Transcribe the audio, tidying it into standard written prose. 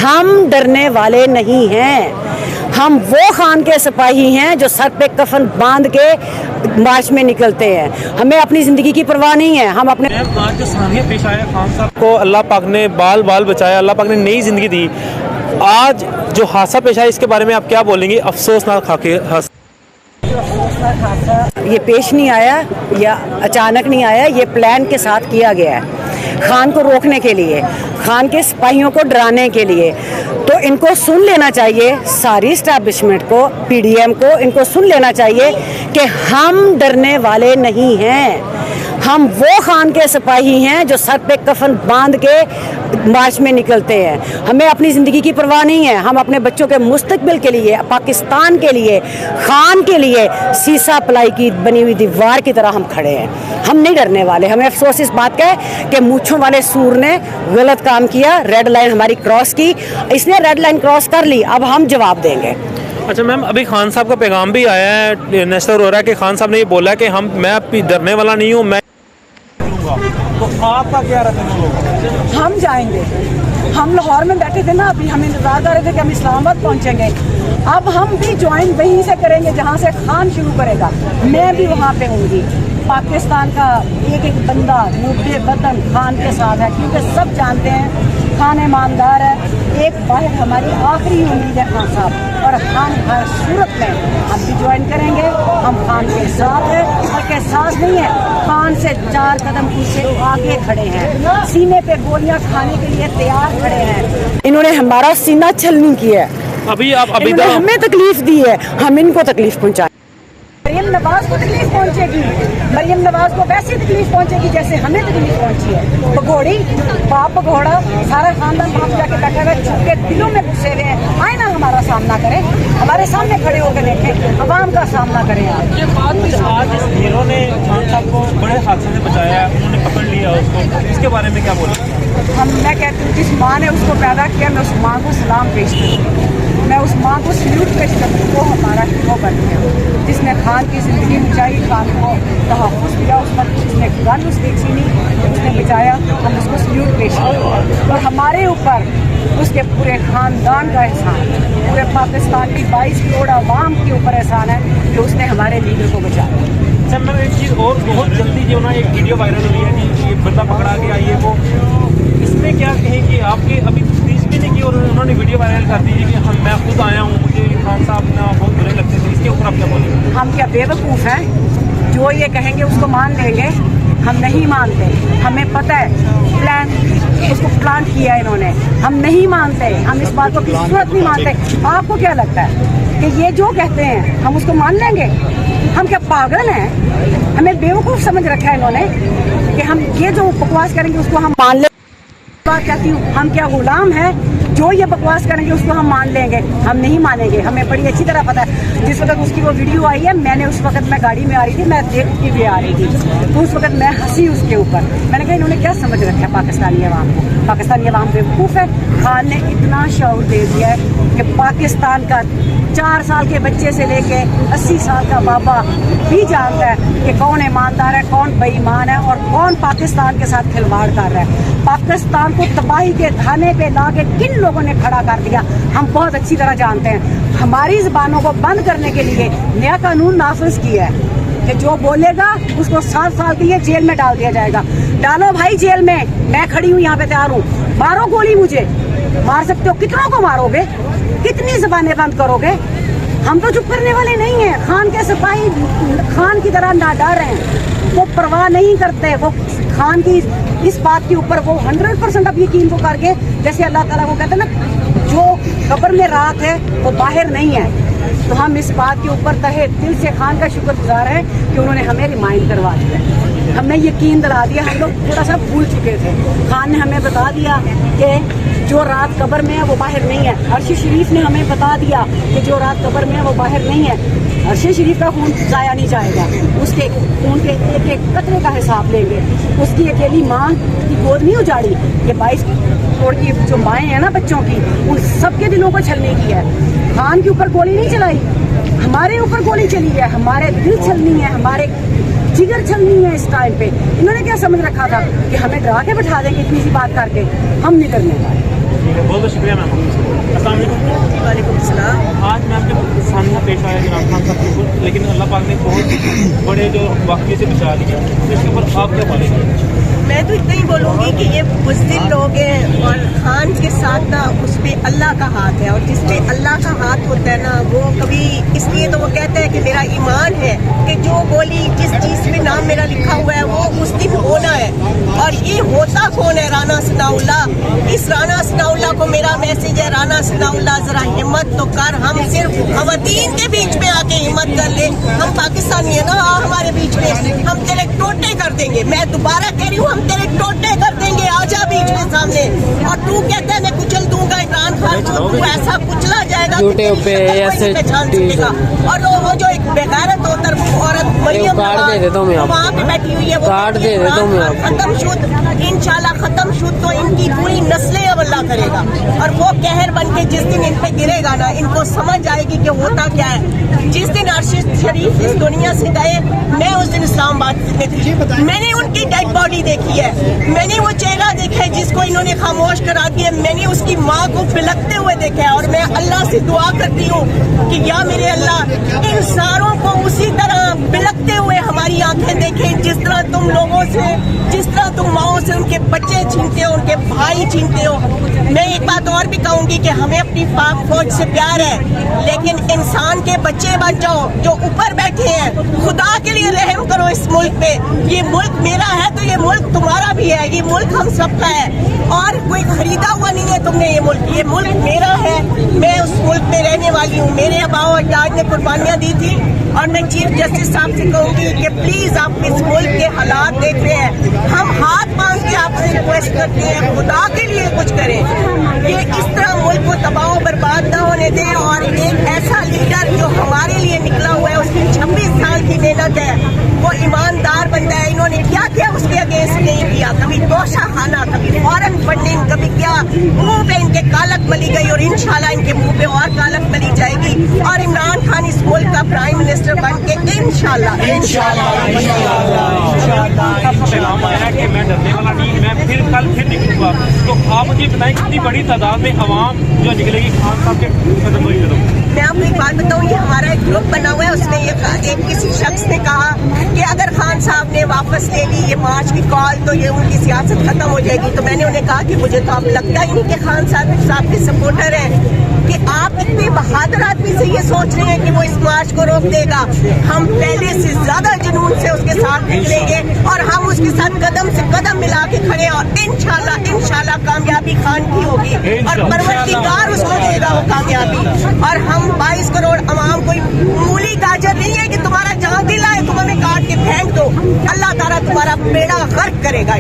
ہم ڈرنے والے نہیں ہیں، ہم وہ خان کے سپاہی ہیں جو سر پہ کفن باندھ کے مارچ میں نکلتے ہیں. ہمیں اپنی زندگی کی پرواہ نہیں ہے. ہم اپنے آج جو سانحہ پیش آیا خان صاحب کو اللہ پاک نے بال بچایا، اللہ پاک نے نئی زندگی دی. آج جو حادثہ پیش آیا اس کے بارے میں آپ کیا بولیں گے؟ افسوسناک حادثہ یہ پیش نہیں آیا یا اچانک نہیں آیا، یہ پلان کے ساتھ کیا گیا ہے خان کو روکنے کے لیے، خان کے سپاہیوں کو ڈرانے کے لیے. تو ان کو سن لینا چاہیے، ساری اسٹیبلشمنٹ کو، پی ڈی ایم کو، ان کو سن لینا چاہیے کہ ہم ڈرنے والے نہیں ہیں. ہم وہ خان کے سپاہی ہیں جو سر پہ کفن باندھ کے مارچ میں نکلتے ہیں. ہمیں اپنی زندگی کی پرواہ نہیں ہے. ہم اپنے بچوں کے مستقبل کے لیے، پاکستان کے لیے، خان کے لیے سیسا پلائی کی بنی ہوئی دیوار کی طرح ہم کھڑے ہیں. ہم نہیں ڈرنے والے. ہمیں افسوس اس بات کا ہے کہ مونچھوں والے سور نے غلط کام کیا، ریڈ لائن ہماری کراس کی. اس نے ریڈ لائن کراس کر لی، اب ہم جواب دیں گے. اچھا میم، ابھی خان صاحب کا پیغام بھی آیا ہے، نشر ہو رہا ہے کہ خان صاحب نے یہ بولا کہ میں اب ڈرنے والا نہیں ہوں، میں تو آپ کا کیا رہتا؟ ہم جائیں گے. ہم لاہور میں بیٹھے تھے نا، ابھی ہم انتظار کر رہے تھے کہ ہم اسلام آباد پہنچیں گے. اب ہم بھی جوائن وہیں سے کریں گے جہاں سے خان شروع کرے گا. میں بھی وہاں پہ ہوں گی. پاکستان کا ایک ایک بندہ مبدے وطن خان کے ساتھ ہے، کیونکہ سب جانتے ہیں خان ایماندار ہے. ایک واحد ہماری آخری امید ہے خان صاحب، اور خان ہر صورت میں ہم بھی جوائن کریں گے. ہم خان کے ساتھ ہیں، بلکہ ساتھ نہیں ہے، خان سے 4 قدم پیچھے آگے کھڑے ہیں، سینے پہ گولیاں کھانے کے لیے تیار کھڑے ہیں. انہوں نے ہمارا سینہ چھلنی کیا ہے، ابھی ہمیں تکلیف دی ہے، ہم ان کو تکلیف پہنچائیں. مریم نواز کو تکلیف پہنچے گی، مریم نواز کو ویسی تکلیف پہنچے گی جیسے ہمیں تکلیف پہنچی ہے. بگوڑی باپ گھوڑا سارا خاندان وہاں جا کے بیٹھا ہوا، چھپ کے دلوں میں گھسے ہوئے ہیں. آئے نا ہمارا سامنا کریں، ہمارے سامنے کھڑے ہو کے دیکھیں، عوام کا سامنا کریں. آپ یہ بات آج اس ہیرو نے خان صاحب کو بڑے حادثے سے بچایا، انہوں نے پکڑ لیا اس کو، اس کے بارے میں کیا بولا؟ میں کہتی ہوں جس ماں نے اس کو پیدا کیا، میں اس ماں کو سلام پیش کروں، میں اس ماں کو سلیوٹ پیش کروں. وہ ہمارا ہیرو بن گیا، جس نے خان کی زندگی بچائی، خان کو تحفظ دیا، اس پر جس نے گن اس کی چھینی، اس نے بچایا. ہم اس کو سلیوٹ پیش کریں. اور ہمارے اوپر اس کے پورے خاندان کا احسان، پورے پاکستان کی 22 کروڑ عوام کے اوپر احسان ہے کہ اس نے ہمارے لیڈر کو بچایا. سر میں ایک چیز اور، بہت جلدی جو نا ایک ویڈیو وائرل ہوئی ہے کہ یہ بندہ پکڑا گیا، یہ وہ، اس میں کیا کہیں کہ آپ کی ابھی تفتیش بھی نہیں کی اور انہوں نے ویڈیو وائرل کر دی کہ میں خود آیا ہوں، مجھے خان صاحب نا بہت برے لگتے تھے. اس کے اوپر آپ کیا بولیں گے؟ ہم کیا بے وقوف ہیں جو یہ کہیں گے اس کو مان لیں گے؟ ہم نہیں مانتے. ہمیں پتہ ہے پلان، اس کو پلانٹ کیا ہے انہوں نے. ہم نہیں مانتے، ہم اس بات کو کسی صورت نہیں مانتے. آپ کو کیا لگتا ہے کہ یہ جو کہتے ہیں ہم اس کو مان لیں گے؟ ہم کیا پاگل ہیں؟ ہمیں بیوقوف سمجھ رکھا ہے انہوں نے کہ ہم یہ جو بکواس کریں گے اس کو ہم مان لیں. بات کہتی ہوں، ہم کیا غلام ہیں جو یہ بکواس کریں گے اس کو ہم مان لیں گے؟ ہم نہیں مانیں گے. ہمیں بڑی اچھی طرح پتہ ہے. جس وقت اس کی وہ ویڈیو آئی ہے، میں نے اس وقت میں گاڑی میں آ رہی تھی، میں دیکھ کے بھی آ رہی تھی، تو اس وقت میں ہنسی اس کے اوپر. میں نے کہا انہوں نے کیا سمجھ رکھا ہے پاکستانی عوام کو؟ پاکستانی عوام بیوقوف ہے. خان نے اتنا شعور دے دیا ہے کہ پاکستان کا 4 سال کے بچے سے لے کے 80 سال کا بابا بھی جانتا ہے کہ کون ایماندار ہے، کون بے ایمان ہے، اور کون پاکستان کے ساتھ کھلواڑ کر رہا ہے. پاکستان کو تباہی کے دھانے پہ لا کے کن لوگوں نے کھڑا کر دیا ہم بہت اچھی طرح جانتے ہیں. ہماری زبانوں کو بند کرنے کے لیے نیا قانون نافذ کیا ہے کہ جو بولے گا اس کو 7 سال کے لیے جیل میں ڈال دیا جائے گا. ڈالو بھائی جیل میں، میں کھڑی ہوں یہاں پہ تیار ہوں. مارو گولی، مجھے مار سکتے ہو. کتنوں کو مارو گے؟ کتنی زبانیں بند کرو گے؟ ہم تو چپ کرنے والے نہیں ہیں. خان کے سپاہی خان کی طرح نہ ڈر ہیں، وہ پرواہ نہیں کرتے. وہ خان کی اس بات کے اوپر وہ 100% اب یقین کو کر کے، جیسے اللہ تعالیٰ کو کہتے ہیں نا جو قبر میں رات ہے وہ باہر نہیں ہے. تو ہم اس بات کے اوپر تہے دل سے خان کا شکر گزار ہیں کہ انہوں نے ہمیں ریمائنڈ کروا دیا، ہمیں یقین دلا دیا. ہم لوگ تھوڑا سا بھول چکے تھے. خان نے ہمیں بتا دیا کہ جو رات قبر میں ہے وہ باہر نہیں ہے. عرش شریف نے ہمیں بتا دیا کہ جو رات قبر میں ہے وہ باہر نہیں ہے. عرش شریف کا خون ضائع نہیں جائے گا، اس کے خون کے ایک ایک قطرے کا حساب لیں گے. اس کی اکیلی ماں کی گود نہیں اجاڑی. یہ 22 کروڑ کی جو مائیں ہیں نا بچوں کی، ان سب کے دلوں کو چھلنے کی ہے. خان کے اوپر گولی نہیں چلائی، ہمارے اوپر گولی چلی ہے. ہمارے دل چھلنی ہے، ہمارے جگر چھلنی ہے. اس ٹائم پہ انہوں نے کیا سمجھ رکھا تھا کہ ہمیں ڈرا کے بٹھا دیں گے اتنی سی بات کر کے؟ ہم نہیں کرنے والے. بہت بہت شکریہ میم. السلام علیکم. وعلیکم السلام. آج میم جب سامنا پیش آیا جناب خان صاحب کے اوپر, لیکن اللہ پاک نے بہت بڑے جو واقعے سے بچا لیا, تو اس کے اوپر آپ کیا بولیں گے؟ میں تو اتنا ہی بولوں گی کہ یہ بزدل لوگ ہیں, اور خان کے ساتھ نا اس پہ اللہ کا ہاتھ ہے, اور جس پہ اللہ کا ہاتھ ہوتا ہے نا وہ کبھی, اس لیے تو وہ کہتے ہیں کہ میرا ایمان ہے کہ جو گولی جس چیز پہ نام میرا لکھا ہوا ہے وہ اس دن ہونا ہے. اور یہ ہوتا کون ہے؟ رانا ثناء اللہ. اس رانا ثناء اللہ کو میرا میسج ہے, رانا ثناء اللہ ذرا ہمت تو کر. ہم صرف خواتین کے بیچ میں آ کے ہمت کر لیں. ہم پاکستانی ہیں نا, ہمارے بیچ میں ہم تیرے ٹوٹے کر دیں گے. میں دوبارہ کہہ رہی ہوں, ہم تیرے ٹوٹے کر دیں گے. آ جا بیچ میں سامنے. اور تو کہتا ہے میں کچل دوں گا عمران خان کو, تو ایسا کچلا جائے گا کہ تیری شکل کوئی پہچان سکے گا. اور وہ جو ایک بغیرت عورت مریم وہاں پہ بیٹھی ہوئی ہے, وہ ختم شد انشاءاللہ, ختم شد تو ان کی پوری نسلیں اب اللہ کرے گا. اور وہ قہر بن کے جس دن ان پہ گرے گا نا, ان کو سمجھ آئے گی کہ ہوتا کیا ہے. جس دن ارشد شریف اس دنیا سے گئے, میں اس دن اسلام آباد میں تھی, میں نے ان کی ڈیڈ باڈی دیکھی ہے, میں نے وہ چہرہ دیکھا ہے جس کو انہوں نے خاموش کرا دیا, میں نے اس کی ماں کو بلکتے ہوئے دیکھا ہے. اور میں اللہ سے دعا کرتی ہوں کہ یا میرے اللہ, ان ساروں کو اسی طرح بلکتے ہوئے ہماری آنکھیں دیکھیں جس طرح تم لوگوں سے, جس طرح تم ماؤں سے ان کے بچے چھینتے ہو, ان کے بھائی چھینتے ہو. میں ایک بات اور بھی کہوں گی کہ ہمیں اپنی پاک فوج سے پیار ہے, لیکن انسان کے بچے بن جاؤ جو اوپر بیٹھے ہیں. خدا کے لیے رحم کرو اس ملک پہ. یہ ملک میرا ہے تو یہ ملک تمہارا بھی ہے, یہ ملک ہم سب کا ہے, اور کوئی خریدا ہوا نہیں ہے تم نے. یہ ملک میرا ہے, میں اس ملک میں رہنے والی ہوں. میرے آبا و اجداد نے قربانیاں دی تھی, اور میں چیف جسٹس صاحب سے کہوں گی کہ پلیز آپ اس ملک کے حالات دیکھ رہے ہیں, ہم ہاتھ مانگ کے آپ سے ریکویسٹ کرتے ہیں خدا کے لیے کچھ کریں. یہ اس طرح ملک کو تباہ و برباد نہ ہونے دیں. اور ایک ایسا لیڈر جو ہمارے لیے نکلا ہوا ہے, اس کی 26 سال کی محنت ہے, وہ ایماندار بندہ ہے. انہوں نے کیا کیا اس کے اگینسٹ نہیں کیا, کبھی توشہ خانہ, کبھی فورن فنڈنگ, کبھی کیا. منہ پہ ان کے کالک ملی گئی, اور انشاءاللہ ان کے منہ پہ اور کالک ملی جائے گی. اور عمران خان اس ملک کا پرائم منسٹر بن کے انشاءاللہ پیغام آیا کہ میں ڈرنے والا نہیں, میں کل پھر نکلوں گا. تو آپ مجھے بتائیں کتنی بڑی تعداد میں عوام جو نکلے گی خان صاحب کے قدم ہوئی قدم؟ میں آپ کو ایک بات بتاؤں, یہ ہمارا ایک گروپ بنا ہوا ہے. اس نے یہ کہا, ایک کسی شخص نے کہا کہ اگر خان صاحب نے واپس لے لی یہ مارچ کی کال تو یہ ان کی سیاست ختم ہو جائے گی. تو میں نے انہیں کہا کہ مجھے تو اب لگتا ہی نہیں کہ خان صاحب کے سپورٹر ہیں, کہ آپ اتنے بہادر آدمی سے یہ سوچ رہے ہیں کہ وہ اس مارچ کو روک دے گا. ہم پہلے سے زیادہ جنون سے اس کے ساتھ نکلیں گے, اور ہم اس کے ساتھ قدم سے قدم ملا کے کھڑے ہیں. اور انشاءاللہ کامیابی خان کی ہوگی, اور پروردگار اس کو دے گا وہ کامیابی. اور ہم 22 کروڑ عوام کوئی مولی گاجر نہیں ہے کہ تمہارا جہاں دل آئے تم ہمیں کاٹ کے پھینک دو. اللہ تعالیٰ تمہارا بیڑا غرق کرے گا.